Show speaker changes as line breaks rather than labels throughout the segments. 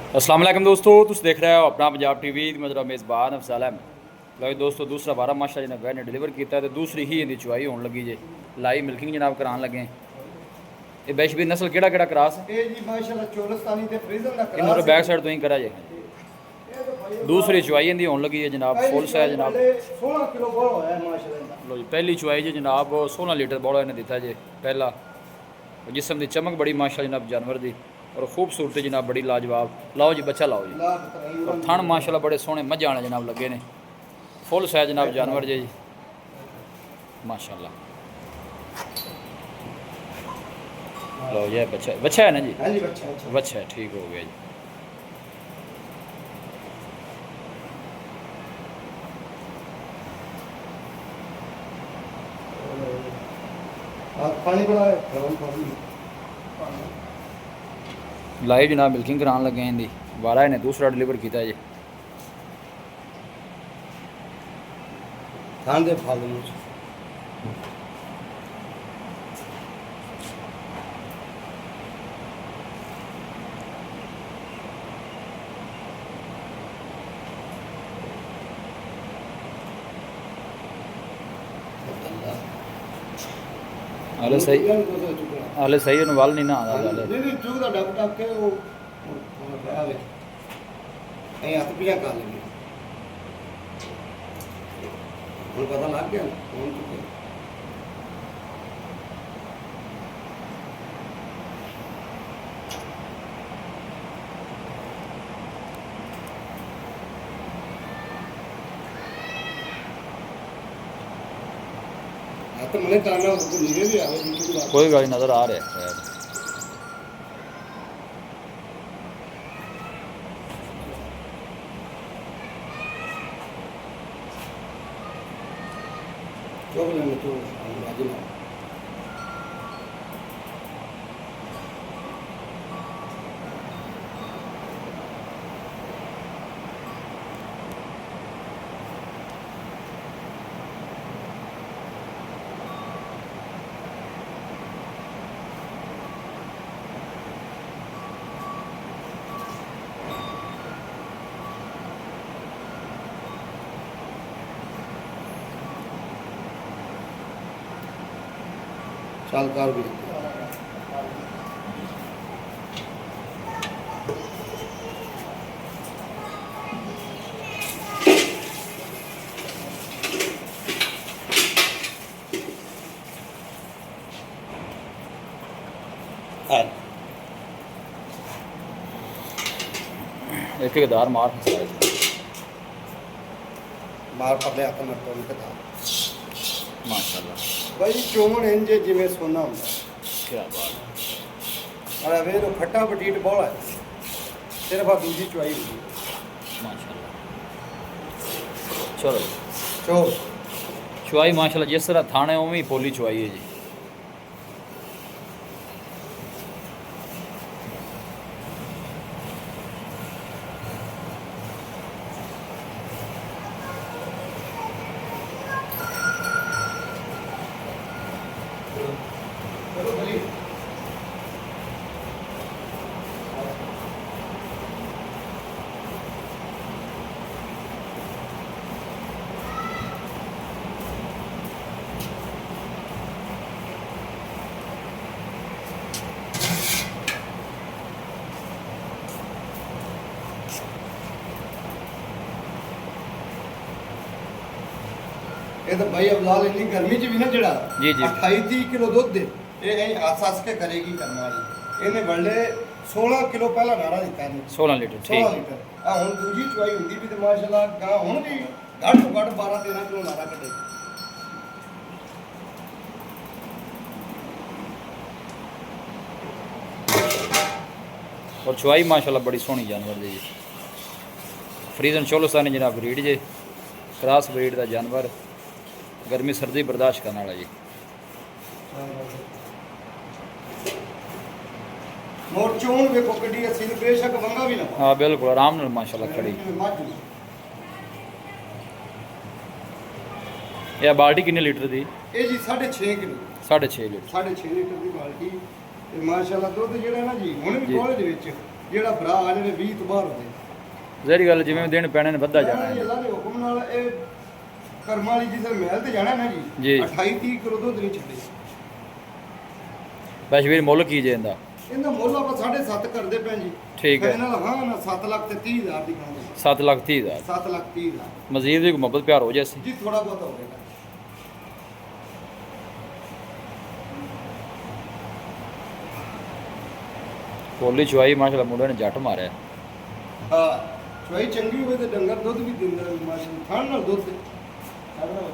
अस्सलाम वालेकुम दोस्तों, तुम देख रहे हो अपना पंजाब टीवी। मेरा मेज़बान अफसल है। लो दोस्तों, दूसरा 12 माशा जनाब गए ने डिलीवर किया तो दूसरी ही इनकी चुवाई होने लगी जे। लाई मिल्किंग जनाब करान लगे। ये बैशबीर नस्ल केड़ा केड़ा क्रॉस
ये जी माशाल्लाह चोलस्तानी ते फ्रीजन दा
इन्होंने
क्रॉस
बैक साइड तो ही करा जे। दूसरी चुवाई इनकी होने लगी है जनाब, फुल साइज जनाब।
16 किलो बड़ा होया माशाल्लाह।
लो जी, पहली चुवाई जी जनाब 16 लीटर बड़ा इन्हें दिता जे पहला। जिसम की चमक बड़ी माशा जनाब जानवर की, और खूबसूरती जनाब बड़ी लाजवाब। लाओ जी बच्चा लाओ जी। और थन माशाल्लाह बड़े सोहने मझ आने जनाब लगे ने। फुल साइज जनाब जानवर जी माशाल्लाह। लो ये बच्चा बच्चा है ना जी?
हां जी बच्चा है।
बच्चा है, ठीक हो गया जी।
पानी बड़ा है गरम पानी।
लाइव जनाब मिल्किंग करान लगे हैं इनकी। 12 इन्हें दूसरा डिलीवर किया जी।
थान दे फाल मुझ
हाले सही, हाले सही वाल नहीं ना आता गल।
नहीं चूक दा डब डब के वो आवे ए हाथ पिया कर लगे ਹੁਣ ਪਤਾ ਲੱਗ ਗਿਆ ਕੌਣ ਚੁੱਕਿਆ ਆ ਤਾਂ ਮਨੇ ਕਰਨਾ ਉਹ ਨੀਰੇ ਵੀ ਆਵੇ ਜੀ
कोई गाड़ी नज़र आ रहा है।
चौक लेने तो बाजू में सालकार भी
एक एक दार मार
मार पकड़े आता मैं तो उनके था
माशाल्लाह।
भाई चोमन इंजे जिमें सोना होता
क्या बात है,
और अबे तो खट्टा बटीट बोला है सिर्फ आ दूसरी चुआई हुई
माशाल्लाह। चलो
चोर
चुवाई माशाल्लाह जिस तरह थाने उवें ही पोली चुवाई है जी।
ये तो भाई अब लाल इतनी गर्मी च भी ना जड़ा
जी जी
28-30 किलो दूध दे ये आस के करेगी करने वाली इन्हें बड़े 16 किलो पहला नारा दिता है
16 लीटर
16
ठीक।
लीटर आ हुन दूजी चुआई हुंदी भी ते माशाल्लाह गा हुन भी घट तो घट 12-13 किलो नारा कटे
और चुवाई माशाल्लाह बड़ी सोहनी जानवर जी। फ्रीजन चोलस्तानी जनाब ब्रीड जे, क्रॉस ब्रीड का जानवर, गर्मी सर्दी बर्दाश्त करने वाला जी।
मोर चोन वे पकड़ी असील बेशक वंगा भी ना
हाँ बिल्कुल आराम नाल माशाल्लाह खड़ी। यह बाल्टी कितने लीटर दी?
ये जी 6.5 किलो
6.5 लीटर
6.5 लीटर की बाल्टी ਤੇ ਮਾਸ਼ਾਅੱਲਾ ਦੁੱਧ ਜਿਹੜਾ ਨਾ ਜੀ ਹੁਣ ਵੀ
ਜੀ।
ਕੋਲੇ ਦੇ ਵਿੱਚ ਜਿਹੜਾ ਭਰਾ ਆ ਜਿਹੜੇ 20 ਤੋਂ ਬਾਹਰ ਹੁੰਦੇ
ਜ਼ਹਿਰੀ ਗੱਲ ਜਿਵੇਂ ਦਿਨ ਪੈਣੇ ਨੇ ਵੱਧਦਾ ਜਾਣਾ
ਇਹ
ਹੈ।
ਅੱਲਾ ਦੇ ਹੁਕਮ ਨਾਲ ਇਹ ਕਰਮ ਵਾਲੀ ਜਿਸ ਮਹਿਲ ਤੇ ਜਾਣਾ ਨਾ
ਜੀ।
ਜੀ 28-30 ਕਿਲੋ ਦੁੱਧ ਨਹੀਂ ਛੱਡੇ।
ਬਸ਼ਵੀਰ ਮੁੱਲ ਕੀ ਜੇ ਇਹਦਾ?
ਇਹਦਾ ਮੁੱਲ ਆਪਾਂ 7.5 ਕਰਦੇ ਪਏ ਜੀ।
ਠੀਕ ਹੈ।
ਇਹਨਾਂ ਦਾ ਹਾਂ ਨਾ 7 ਲੱਖ ਤੇ 30 ਹਜ਼ਾਰ ਦੀ ਖਾਂਦੇ
7,30,000।
7 ਲੱਖ 30 ਹਜ਼ਾਰ
ਮਜ਼ੀਦ ਵੀ ਕੋਈ ਮੁਹੱਬਤ ਪਿਆਰ ਹੋ ਜਾਏ ਸੀ।
ਜੀ ਥੋੜਾ ਬਹੁਤ ਹੋਵੇਗਾ।
ਕੋਲੀ ਚੁਆਈ ਮਾਸ਼ਾਅੱਲਾ ਮੁੰਡੇ ਨੇ ਜੱਟ ਮਾਰਿਆ।
ਹਾਂ ਚੋਈ ਚੰਗੀ ਹੋਵੇ ਤੇ ਡੰਗਰ ਦੁੱਧ ਵੀ ਦਿੰਦਾ ਮਾਸ਼ਾਅੱਲਾ ਖਾਣ ਨਾਲ ਦੁੱਧ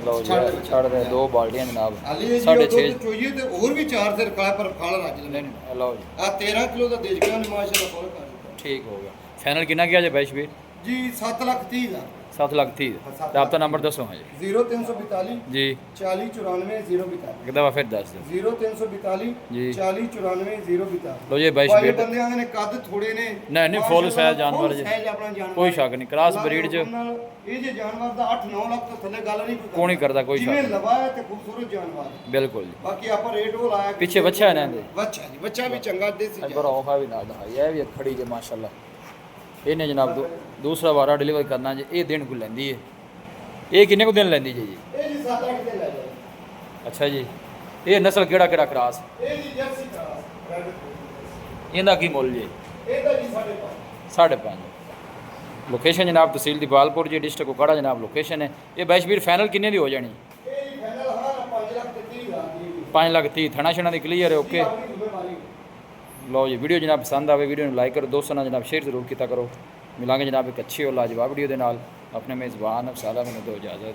ਲਓ ਜੀ ਛੱਡ ਦੇ 2 ਬਾਲਟੀਆਂ ਜਨਾਬ।
ਹਾਲੇ ਜੀ
6.5
ਦੁੱਧ ਚੋਈਏ ਤੇ ਹੋਰ ਵੀ 4 ਸਿਰ ਕਾਲੇ ਪਰ ਫਲ ਰੱਜ ਲੈਂਦੇ
ਨਹੀਂ ਲਓ ਜੀ
ਆ 13 ਕਿਲੋ ਦਾ ਦੇਜ ਗਿਆ ਮਾਸ਼ਾਅੱਲਾ ਫੁੱਲ ਕਰ ਦਿੱਤਾ
ਠੀਕ ਹੋ ਗਿਆ। ਫਾਈਨਲ ਕਿੰਨਾ ਗਿਆ ਜੇ ਬਸ਼ਵੀਰ?
ਜੀ 7 ਲੱਖ 30 ਹਜ਼ਾਰ
7,30,000। ਰਾਬਤਾ ਨੰਬਰ ਦੱਸੋ ਹਾਂ ਜੀ।
0342
ਜੀ
40 94 042
ਇੱਕ ਦਫਾ ਫਿਰ ਦੱਸ ਦਿਓ।
0342
ਜੀ
40 94 042
ਲਓ ਜੀ
ਭਾਈ
ਬਸ਼ਵੀਰ
ਬੰਦਿਆਂ ਦੇ ਨੇ ਕੱਦ ਥੋੜੇ ਨੇ
ਨਹੀਂ, ਨਹੀਂ, full size ਜਾਨਵਰ
full
ਜੀ।
size ਆਪਣਾ ਜਾਨਵਰ
ਕੋਈ ਸ਼ੱਕ ਨਹੀਂ, ਕ੍ਰਾਸ
ਅੱਲਾ ਦੇ
breed 'ਚ
ਹੁਕਮ ਨਾਲ ਇਹ ਜੇ ਜਾਨਵਰ ਦਾ 8-9 ਲੱਖ ਤੋਂ ਥੱਲੇ ਗੱਲ ਨਹੀਂ
ਕੋਈ ਨਹੀਂ ਕਰਦਾ, ਕੋਈ ਸ਼ੱਕ
ਜਿਵੇਂ
ਨਹੀਂ।
ਲਵਾਇਆ ਤੇ ਖੂਬਸੂਰਤ ਜਾਨਵਰ
ਬਿਲਕੁਲ ਜੀ।
ਬਾਕੀ ਆਪਾਂ ਰੇਟ ਉਹ ਲਾਇਆ
ਪਿੱਛੇ ਬੱਚਾ ਹੈ ਨਾ ਇਹਦੇ?
ਬੱਚਾ ਜੀ ਬੱਚਾ ਵੀ ਚੰਗਾ ਦੇਸੀ
ਅੱਜ ਪਰ ਔਖਾ ਵੀ ਨਾ ਦਿਖਾਈ ਇਹ ਵੀ ਖੜੀ ਜੇ ਮਾਸ਼ਾਅੱਲਾ। ਇਹਨੇ ਜਨਾਬ ਦੂਸਰਾ ਵਾਰਾ ਡਿਲੀਵਰ ਕਰਨਾ ਜੇ ਇਹ ਦਿਨ ਕੋ ਲੈਂਦੀ ਹੈ। ਇਹ ਕਿੰਨੇ ਕੁ ਦਿਨ ਲੈਂਦੀ ਜੀ?
ਇਹ ਜੀ 7-8 ਦਿਨ ਲੈ ਜਾਓ।
ਅੱਛਾ ਜੀ। ਇਹ ਨਸਲ ਕਿਹੜਾ ਕਿਹੜਾ ਕਰਾਸ?
ਇਹ ਜੀ ਜਰਸੀ ਕਰਾਸ
ਇਹਦਾ ਕੀ ਮੁੱਲ ਜੀ?
ਇਹਦਾ ਜੀ 5.5
5.5। ਲੋਕੇਸ਼ਨ ਜਨਾਬ ਤਹਿਸੀਲ ਦੀਵਾਲਪੁਰ ਜੀ, ਡਿਸਟ੍ਰਿਕਟ ਕੋਕੜਾ ਜਨਾਬ ਲੋਕੇਸ਼ਨ ਹੈ। ਇਹ ਬਸ਼ਵੀਰ ਫਾਈਨਲ ਕਿੰਨੇ ਦੀ ਹੋ ਜਾਣੀ?
ਇਹ ਜੀ ਫਾਈਨਲ ਹਾਂ 5 ਲੱਖ ਤੇ 30 ਹਜ਼ਾਰ ਦੀ
5,30,000। ਥਣਾ ਛਣਾ ਦੀ ਕਲੀਅਰ ਹੈ ਓਕੇ।
ਆਪਣੀ ਜ਼ਿੰਮੇਵਾਰੀ
ਲਓ ਜੀ ਵੀਡੀਓ ਜਨਾਬ ਪਸੰਦ ਆਵੇ ਵੀਡੀਓ ਨੂੰ ਲਾਈਕ ਕਰੋ, ਦੋਸਤਾਂ ਨਾਲ ਜਨਾਬ ਸ਼ੇਅਰ ਜ਼ਰੂਰ ਕੀਤਾ ਕਰੋ। ਮਿਲਾਂਗੇ ਜਨਾਬ ਇੱਕ ਅੱਛੀ और लाजवाब वीडियो ਦੇ ਨਾਲ। अपने मेज़बान अब साला मैंने दो इजाज़त।